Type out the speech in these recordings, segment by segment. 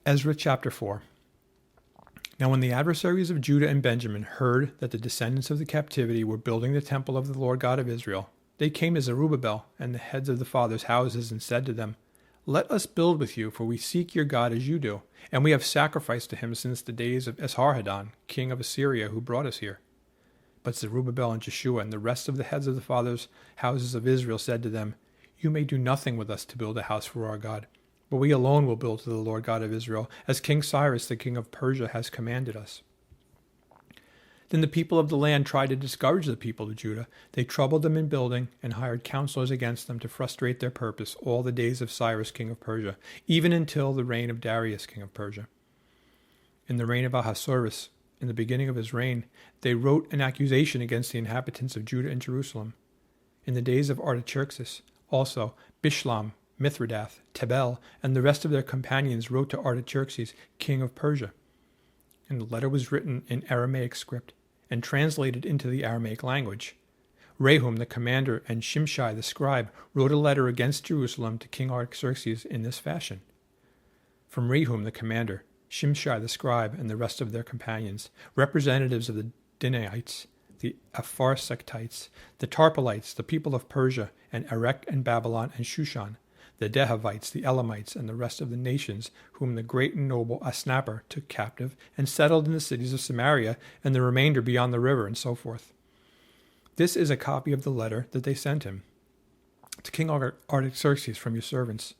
Ezra chapter 4. Now when the adversaries of Judah and Benjamin heard that the descendants of the captivity were building the temple of the Lord God of Israel, they came to Zerubbabel and the heads of the fathers' houses and said to them, Let us build with you, for we seek your God as you do, and we have sacrificed to him since the days of Esarhaddon, king of Assyria, who brought us here. But Zerubbabel and Jeshua and the rest of the heads of the fathers' houses of Israel said to them, You may do nothing with us to build a house for our God, but we alone will build to the Lord God of Israel, as King Cyrus the king of Persia has commanded us. Then the people of the land tried to discourage the people of Judah. They troubled them in building and hired counselors against them to frustrate their purpose all the days of Cyrus king of Persia, even until the reign of Darius king of Persia. In the reign of Ahasuerus, in the beginning of his reign, they wrote an accusation against the inhabitants of Judah and Jerusalem. In the days of Artaxerxes, also Bishlam, Mithridath, Tabel, and the rest of their companions wrote to Artaxerxes, king of Persia. And the letter was written in Aramaic script and translated into the Aramaic language. Rehum the commander and Shimshai the scribe wrote a letter against Jerusalem to King Artaxerxes in this fashion. From Rehum the commander, Shimshai the scribe, and the rest of their companions, representatives of the Dinaites, the Apharsactites, the Tarpelites, the people of Persia, and Erech and Babylon and Shushan, the Dehavites, the Elamites, and the rest of the nations whom the great and noble Asnapper took captive and settled in the cities of Samaria and the remainder beyond the river, and so forth. This is a copy of the letter that they sent him. To King Artaxerxes from your servants,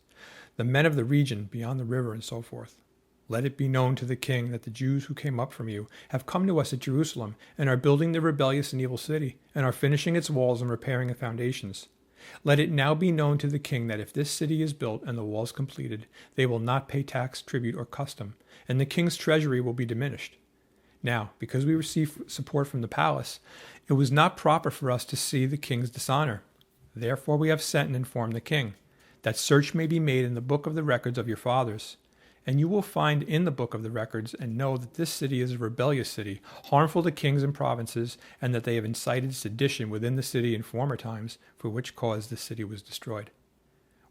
the men of the region beyond the river, and so forth. Let it be known to the king that the Jews who came up from you have come to us at Jerusalem and are building the rebellious and evil city, and are finishing its walls and repairing the foundations. Let it now be known to the king that if this city is built and the walls completed, they will not pay tax, tribute, or custom, and the king's treasury will be diminished. Now, because we receive support from the palace, it was not proper for us to see the king's dishonor. Therefore we have sent and informed the king, that search may be made in the book of the records of your fathers. And you will find in the book of the records and know that this city is a rebellious city, harmful to kings and provinces, and that they have incited sedition within the city in former times, for which cause this city was destroyed.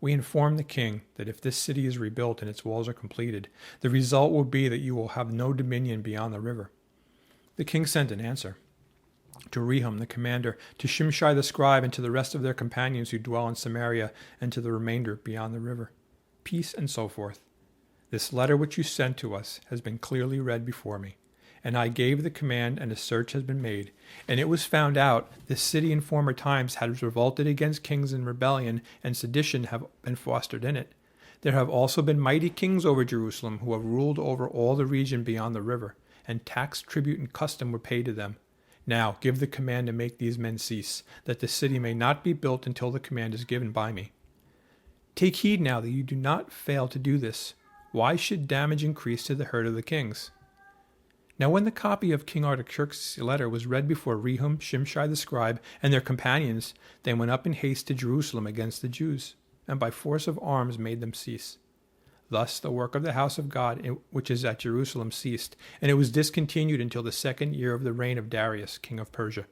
We inform the king that if this city is rebuilt and its walls are completed, the result will be that you will have no dominion beyond the river. The king sent an answer to Rehum the commander, to Shimshai the scribe, and to the rest of their companions who dwell in Samaria, and to the remainder beyond the river. Peace, and so forth. This letter which you sent to us has been clearly read before me, and I gave the command, and a search has been made, and it was found out this city in former times has revolted against kings in rebellion, and sedition have been fostered in it. There have also been mighty kings over Jerusalem who have ruled over all the region beyond the river, and tax, tribute, and custom were paid to them. Now give the command to make these men cease, that the city may not be built until the command is given by me. Take heed now that you do not fail to do this. Why should damage increase to the hurt of the kings? Now when the copy of King Artaxerxes' letter was read before Rehum, Shimshai the scribe, and their companions, they went up in haste to Jerusalem against the Jews, and by force of arms made them cease. Thus the work of the house of God, which is at Jerusalem, ceased, and it was discontinued until the 2nd year of the reign of Darius, king of Persia.